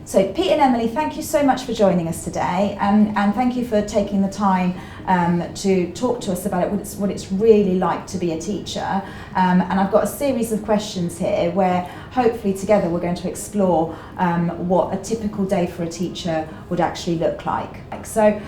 So Pete and Emily, thank you so much for joining us today, and thank you for taking the time to talk to us about what it's really like to be a teacher. And I've got a series of questions here where hopefully together we're going to explore what a typical day for a teacher would actually look like. So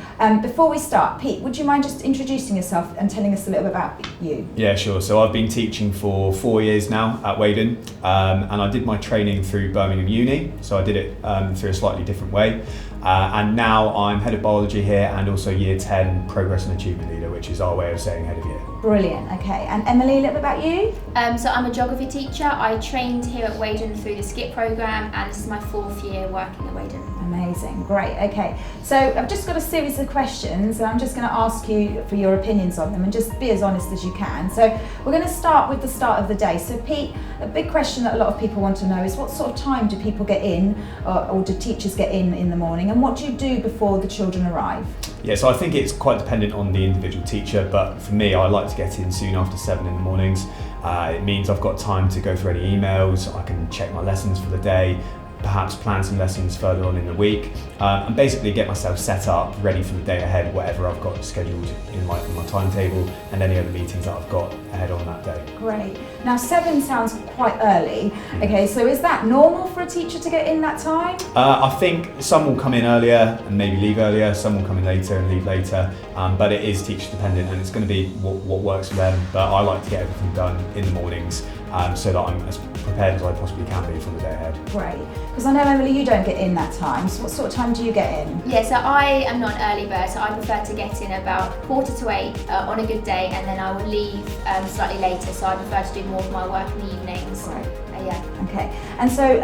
before we start, Pete, would you mind just introducing yourself and telling us a little bit about you? Yeah, sure. So I've been teaching for 4 years now at Weydon, and I did my training through Birmingham Uni, so I did it through a slightly different way. And now I'm head of biology here and also year 10 progress and achievement leader, which is our way of saying head of year. Brilliant, okay. And Emily, a little bit about you? So I'm a geography teacher. I trained here at Weydon through the SCITT programme, and this is my 4th year working at Weydon. Amazing, great, okay. So I've just got a series of questions and I'm just going to ask you for your opinions on them and just be as honest as you can. So we're going to start with the start of the day. So Pete, a big question that a lot of people want to know is what sort of time do people get in or do teachers get in the morning, and what do you do before the children arrive? Yeah, so I think it's quite dependent on the individual teacher, but for me, I like to get in soon after 7 in the mornings. It means I've got time to go through any emails, I can check my lessons for the day, perhaps plan some lessons further on in the week, and basically get myself set up, ready for the day ahead, whatever I've got scheduled in my timetable and any other meetings that I've got ahead on that day. Great. Now 7 sounds quite early. Okay, so is that normal for a teacher to get in that time? I think some will come in earlier and maybe leave earlier, some will come in later and leave later, but it is teacher dependent and it's going to be what works for them. But I like to get everything done in the mornings so that I'm as prepared as I possibly can be for the day ahead. Great. Because I know, Emily, you don't get in that time, so what sort of time do you get in? Yeah, so I am not an early bird, so I prefer to get in about 7:45 on a good day, and then I will leave slightly later, so I prefer to do more of my work in the evenings. Right. Yeah. Okay, and so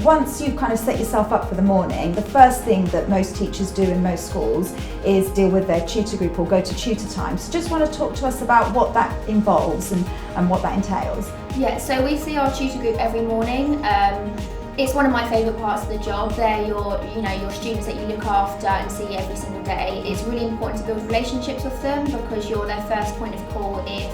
once you've kind of set yourself up for the morning, the first thing that most teachers do in most schools is deal with their tutor group or go to tutor time. So just want to talk to us about what that involves and what that entails. Yeah, so we see our tutor group every morning. It's one of my favourite parts of the job. They're your students that you look after and see every single day. It's really important to build relationships with them because you're their first point of call if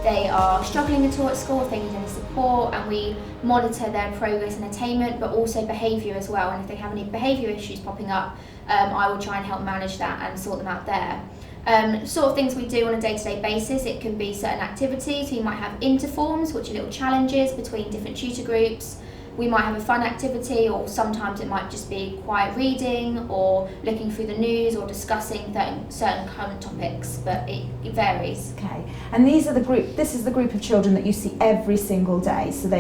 they are struggling at all at school, if they need any support, and we monitor their progress and attainment, but also behaviour as well. And if they have any behaviour issues popping up, I will try and help manage that and sort them out there. Sort of things we do on a day-to-day basis, it can be certain activities. We might have interforms, which are little challenges between different tutor groups. We might have a fun activity, or sometimes it might just be quiet reading or looking through the news or discussing certain current topics, but it varies. Okay, and this is the group of children that you see every single day, so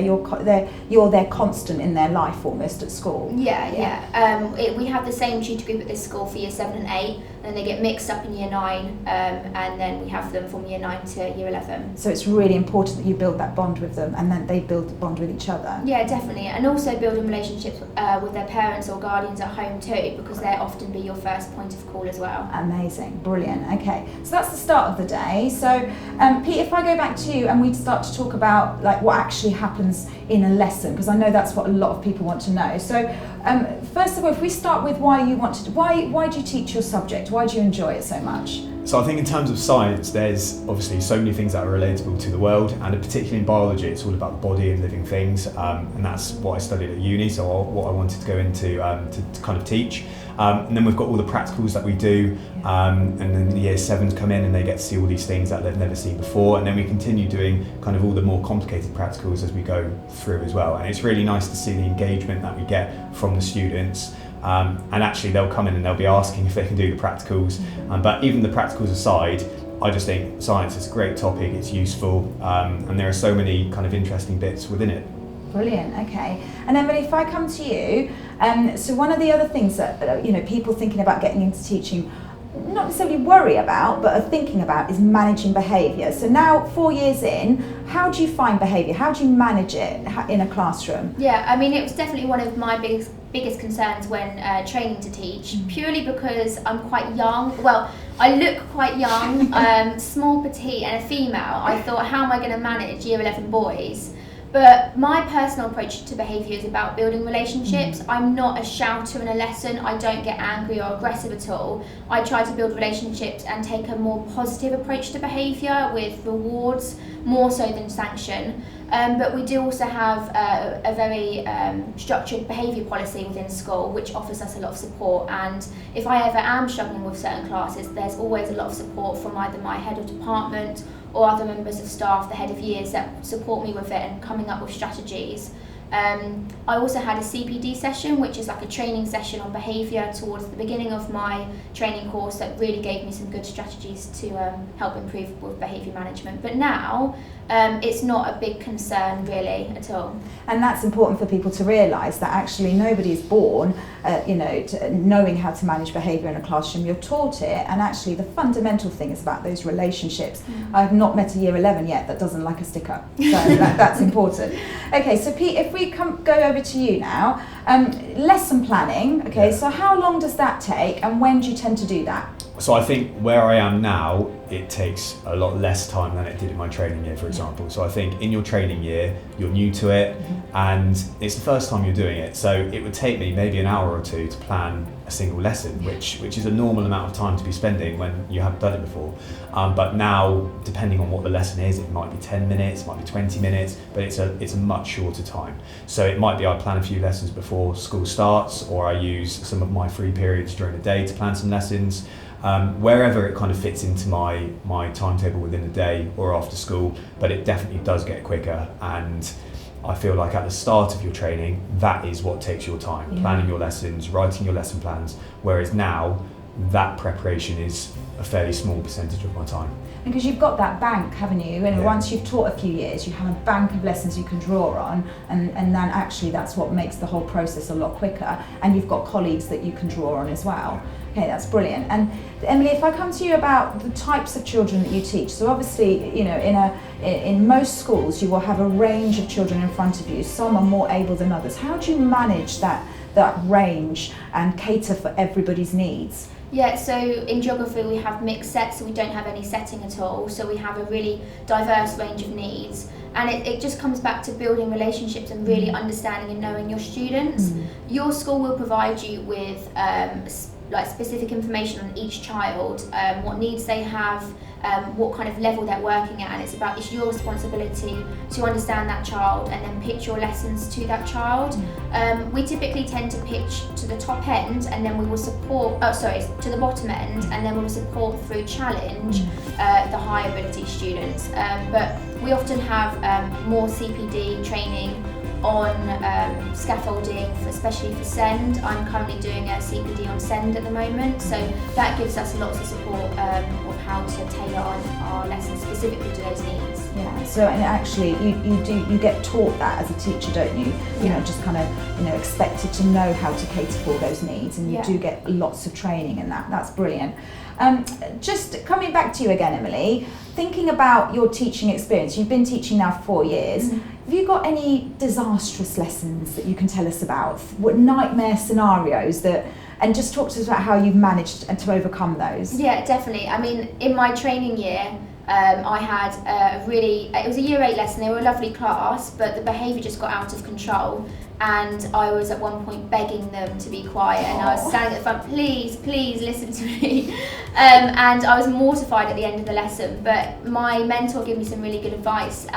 you're their constant in their life almost at school. Yeah. We have the same tutor group at this school for year 7 and 8, then they get mixed up in year 9, and then we have them from year 9 to year 11. So it's really important that you build that bond with them and then they build the bond with each other. Yeah, definitely. And also building relationships with their parents or guardians at home too, because they'll often be your first point of call as well. Amazing, brilliant. Okay, so that's the start of the day. So Pete, if I go back to you and we start to talk about like what actually happens in a lesson, because I know that's what a lot of people want to know. So first of all, if we start with why do you teach your subject? Why do you enjoy it so much? So I think in terms of science, there's obviously so many things that are relatable to the world, and particularly in biology, it's all about the body and living things, and that's what I studied at uni, so what I wanted to go into to kind of teach. And then we've got all the practicals that we do, and then the year 7s come in and they get to see all these things that they've never seen before, and then we continue doing kind of all the more complicated practicals as we go through as well. And it's really nice to see the engagement that we get from the students. And actually they'll come in and they'll be asking if they can do the practicals, but even the practicals aside, I just think science is a great topic, it's useful, and there are so many kind of interesting bits within it. Brilliant, okay. And Emily, if I come to you, so one of the other things that people thinking about getting into teaching not necessarily worry about, but are thinking about is managing behaviour. So now 4 years in, how do you find behaviour? How do you manage it in a classroom? Yeah, I mean, it was definitely one of my biggest concerns when training to teach, purely because I'm quite young. Well, I look quite young, small, petite and a female. I thought, how am I going to manage year 11 boys? But my personal approach to behaviour is about building relationships. I'm not a shouter in a lesson. I don't get angry or aggressive at all. I try to build relationships and take a more positive approach to behaviour with rewards, more so than sanction. But we do also have a very structured behaviour policy within school, which offers us a lot of support. And if I ever am struggling with certain classes, there's always a lot of support from either my head of department or other members of staff, the head of years, that support me with it and coming up with strategies. I also had a CPD session, which is like a training session on behaviour towards the beginning of my training course, that really gave me some good strategies to help improve with behaviour management. But now it's not a big concern really at all. And that's important for people to realise, that actually nobody is born knowing how to manage behaviour in a classroom. You're taught it, and actually the fundamental thing is about those relationships. I've not met a year 11 yet that doesn't like a sticker, so that's important. Okay, so Pete, if we go over to you now, lesson planning, okay, so how long does that take and when do you tend to do that? So I think where I am now, it takes a lot less time than it did in my training year, for example. So I think in your training year, you're new to it, and it's the first time you're doing it. So it would take me maybe an hour or two to plan a single lesson, which is a normal amount of time to be spending when you haven't done it before. But now, depending on what the lesson is, it might be 10 minutes, it might be 20 minutes, but it's a much shorter time. So it might be I plan a few lessons before school starts, or I use some of my free periods during the day to plan some lessons. Wherever it kind of fits into my timetable within the day or after school, but it definitely does get quicker. And I feel like at the start of your training, that is what takes your time, planning your lessons, writing your lesson plans, whereas now that preparation is a fairly small percentage of my time. Because you've got that bank, haven't you? And once you've taught a few years, you have a bank of lessons you can draw on, and then actually that's what makes the whole process a lot quicker. And you've got colleagues that you can draw on as well. Okay, that's brilliant. And Emily, if I come to you about the types of children that you teach, so obviously, in most schools you will have a range of children in front of you. Some are more able than others. How do you manage that range and cater for everybody's needs? Yeah, so in geography we have mixed sets, so we don't have any setting at all. So we have a really diverse range of needs. And it just comes back to building relationships and really understanding and knowing your students. Your school will provide you with specific information on each child, what needs they have, what kind of level they're working at, and it's your responsibility to understand that child and then pitch your lessons to that child. We typically tend to pitch to the top end, and then we will support, to the bottom end, and then we will support through challenge the high ability students. But we often have more CPD training on scaffolding, especially for SEND. I'm currently doing a CPD on SEND at the moment, so that gives us lots of support of how to tailor our lessons specifically to those needs. Yeah, so and actually you get taught that as a teacher, don't you? You know, just kind of expected to know how to cater for those needs, and you do get lots of training in that. That's brilliant. Just coming back to you again, Emily, thinking about your teaching experience, you've been teaching now for 4 years. Have you got any disastrous lessons that you can tell us about? What nightmare scenarios and just talk to us about how you've managed to overcome those? Yeah, definitely. I mean, in my training year, I had it was a year 8 lesson. They were a lovely class, but the behaviour just got out of control. And I was at one point begging them to be quiet, and I was standing at the front, please listen to me. And I was mortified at the end of the lesson, but my mentor gave me some really good advice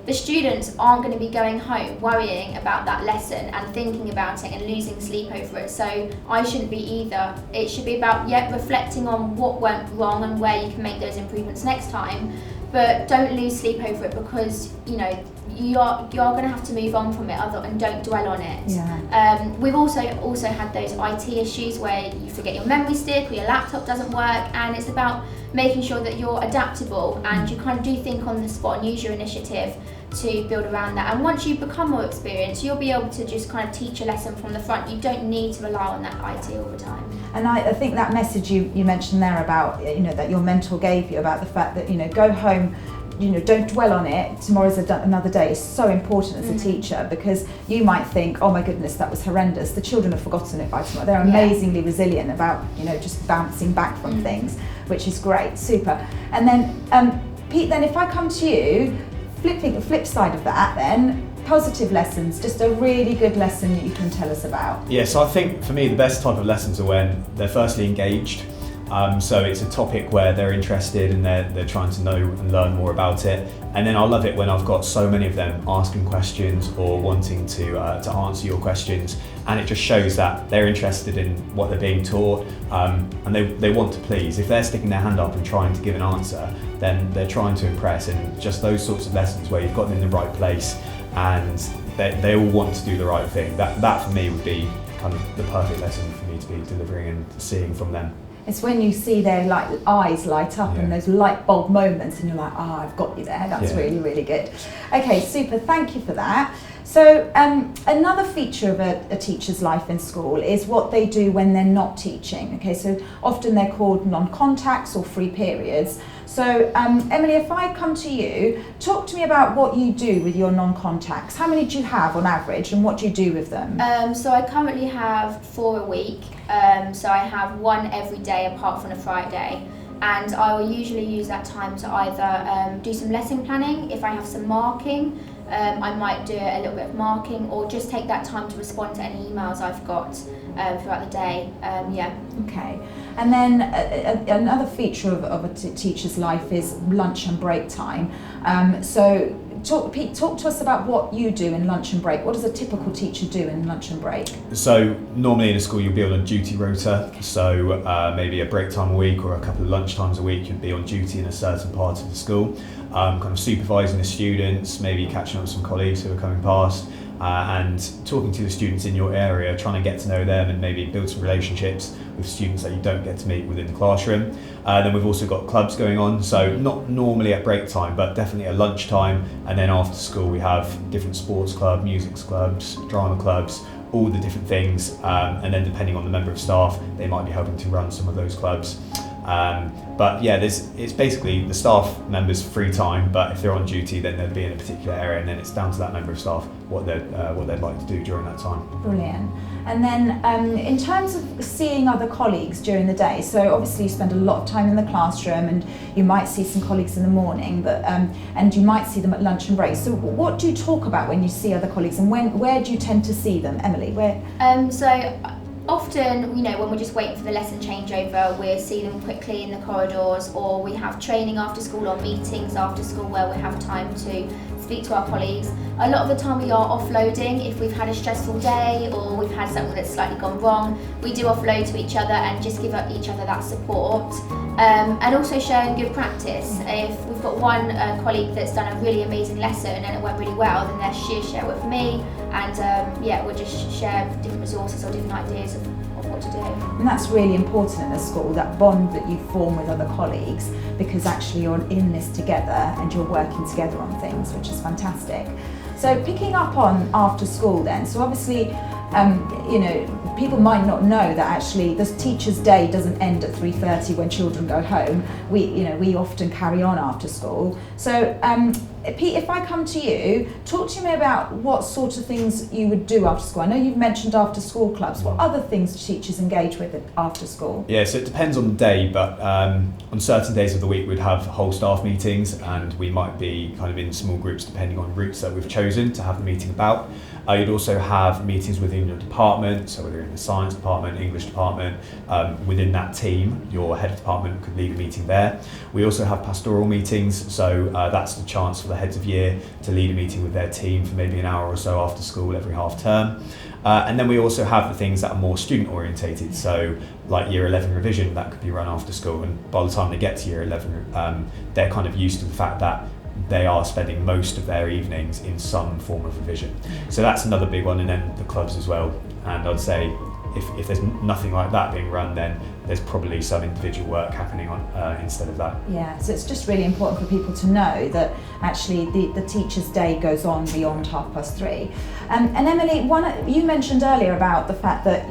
the students aren't going to be going home worrying about that lesson and thinking about it and losing sleep over it, so I shouldn't be either. It should be about reflecting on what went wrong and where you can make those improvements next time, but don't lose sleep over it, because you are going to have to move on from it and don't dwell on it. We've also had those IT issues where you forget your memory stick or your laptop doesn't work, and it's about making sure that you're adaptable and you kind of do think on the spot and use your initiative to build around that. And once you become more experienced, you'll be able to just kind of teach a lesson from the front. You don't need to rely on that IT all the time. And I think that message you mentioned there about that your mentor gave you about the fact that go home, don't dwell on it, tomorrow's another day, is so important as a teacher, because you might think, oh my goodness, that was horrendous. The children have forgotten it by tomorrow. They're amazingly resilient about just bouncing back from things, which is great, super. And then Pete, then if I come to you, The flip side of that then, positive lessons, just a really good lesson that you can tell us about. Yeah, so I think for me the best type of lessons are when they're firstly engaged. So it's a topic where they're interested and they're trying to know and learn more about it. And then I love it when I've got so many of them asking questions or wanting to answer your questions, and it just shows that they're interested in what they're being taught, and they want to please. If they're sticking their hand up and trying to give an answer, then they're trying to impress. And just those sorts of lessons where you've got them in the right place and they all want to do the right thing, that for me would be kind of the perfect lesson for me to be delivering and seeing from them. It's when you see their eyes light up and those light bulb moments and you're like, I've got you there. That's really, really good. Okay, super. Thank you for that. So another feature of a teacher's life in school is what they do when they're not teaching. Okay, so often they're called non-contacts or free periods. So Emily, if I come to you, talk to me about what you do with your non-contacts. How many do you have on average and what do you do with them? So I currently have 4 a week. So I have 1 every day apart from a Friday. And I will usually use that time to either do some lesson planning. If I have some marking, I might do a little bit of marking, or just take that time to respond to any emails I've got throughout the day. Okay, and then another feature of a teacher's life is lunch and break time. So Pete, talk to us about what you do in lunch and break. What does a typical teacher do in lunch and break? So normally in a school you'll be on a duty rota, so maybe a break time a week or a couple of lunch times a week you'd be on duty in a certain part of the school, kind of supervising the students, maybe catching up with some colleagues who are coming past, and talking to the students in your area, trying to get to know them and maybe build some relationships with students that you don't get to meet within the classroom. Then we've also got clubs going on, so not normally at break time, but definitely at lunchtime, and then after school we have different sports clubs, music clubs, drama clubs, all the different things, and then depending on the member of staff, they might be helping to run some of those clubs. But yeah, it's basically the staff members' free time, but if they're on duty then they'll be in a particular area, and then it's down to that member of staff what they'd like to do during that time. Brilliant. And then in terms of seeing other colleagues during the day, so obviously you spend a lot of time in the classroom and you might see some colleagues in the morning, but and you might see them at lunch and break. So what do you talk about when you see other colleagues, and where do you tend to see them, Emily? Where? So often, when we're just waiting for the lesson changeover, we'll see them quickly in the corridors, or we have training after school or meetings after school where we have time to speak to our colleagues. A lot of the time we are offloading. If we've had a stressful day or we've had something that's slightly gone wrong, we do offload to each other and just give each other that support. And also sharing good practice. If we've got one colleague that's done a really amazing lesson and it went really well, then she'll share it with me, and we'll just share different resources or different ideas of what to do. And that's really important in a school, that bond that you form with other colleagues, because actually you're in this together and you're working together on things, which is fantastic. So picking up on after school then, so obviously people might not know that actually the teacher's day doesn't end at 3:30 when children go home. We often carry on after school. So Pete, if I come to you, talk to me about what sort of things you would do after school. I know you've mentioned after school clubs. What other things do teachers engage with after school? Yeah, so it depends on the day, but on certain days of the week we'd have whole staff meetings, and we might be kind of in small groups depending on routes that we've chosen to have the meeting about. You'd also have meetings within your department, so whether you're in the science department, English department, within that team, your head of department could lead a meeting there. We also have pastoral meetings, so that's the chance for the heads of year to lead a meeting with their team for maybe an hour or so after school every half term. And then we also have the things that are more student orientated, so like year 11 revision, that could be run after school, and by the time they get to year 11, they're kind of used to the fact that they are spending most of their evenings in some form of revision. So that's another big one, and then the clubs as well. And I'd say if there's nothing like that being run, then there's probably some individual work happening on instead of that. Yeah, so it's just really important for people to know that actually the teacher's day goes on beyond 3:30. And Emily, you mentioned earlier about the fact that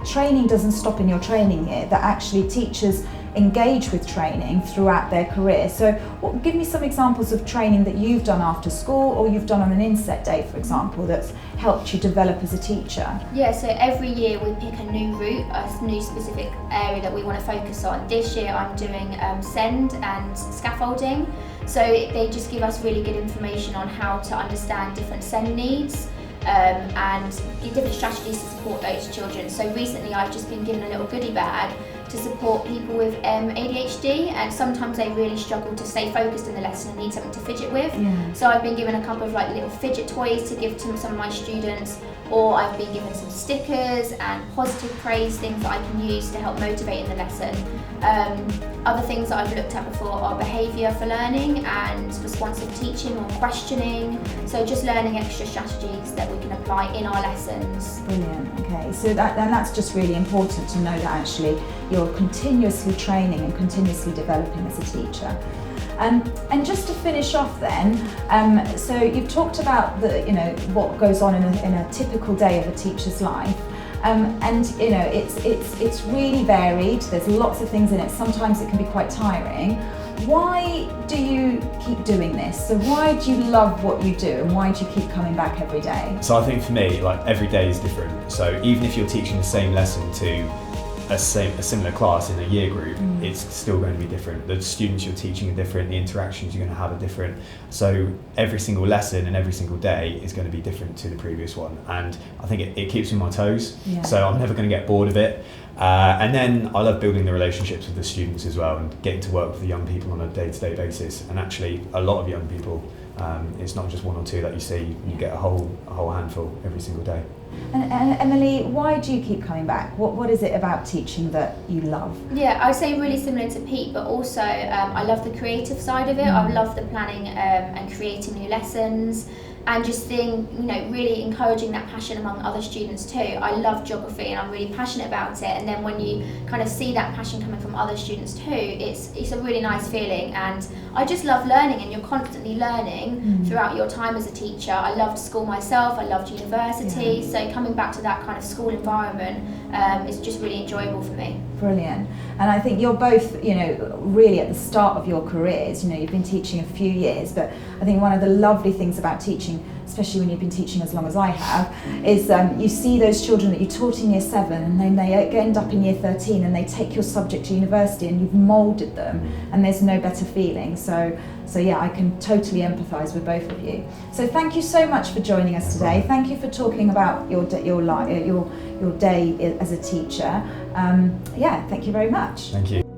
training doesn't stop in your training year, that actually teachers engage with training throughout their career. So give me some examples of training that you've done after school, or you've done on an inset day, for example, that's helped you develop as a teacher. Yeah, so every year we pick a new route, a new specific area that we want to focus on. This year I'm doing SEND and scaffolding. So they just give us really good information on how to understand different SEND needs and different strategies to support those children. So recently I've just been given a little goodie bag to support people with ADHD, and sometimes they really struggle to stay focused in the lesson and need something to fidget with. So I've been given a couple of like little fidget toys to give to some of my students, or I've been given some stickers and positive praise things that I can use to help motivate in the lesson. Other things that I've looked at before are behaviour for learning and responsive teaching or questioning. So just learning extra strategies that we can apply in our lessons. Brilliant. Okay, so that's just really important to know that actually you're continuously training and continuously developing as a teacher. And just to finish off then, so you've talked about what goes on in a typical day of a teacher's life. And it's really varied. There's lots of things in it. Sometimes it can be quite tiring. Why do you keep doing this? So why do you love what you do, and why do you keep coming back every day? So I think for me, like, every day is different. So even if you're teaching the same lesson to a similar class in a year group, it's still going to be different. The students you're teaching are different, the interactions you're going to have are different. So every single lesson and every single day is going to be different to the previous one. And I think it keeps me on my toes. So I'm never going to get bored of it. And then I love building the relationships with the students as well, and getting to work with the young people on a day-to-day basis. And actually a lot of young people, it's not just one or two that you see, you get a whole handful every single day. And Emily, why do you keep coming back? What is it about teaching that you love? Yeah, I say really similar to Pete, but also I love the creative side of it. I love the planning and creating new lessons, and just really encouraging that passion among other students too. I love geography and I'm really passionate about it, and then when you kind of see that passion coming from other students too, it's a really nice feeling. And I just love learning, and you're constantly learning throughout your time as a teacher. I loved school myself, I loved university, so coming back to that kind of school environment is just really enjoyable for me. Brilliant. And I think you're both, really at the start of your careers. You've been teaching a few years, but I think one of the lovely things about teaching, especially when you've been teaching as long as I have, is you see those children that you taught in year 7, and then they end up in year 13 and they take your subject to university and you've moulded them, and there's no better feeling. So yeah, I can totally empathise with both of you. So thank you so much for joining us today. Thank you for talking about your day as a teacher. Thank you very much. Thank you.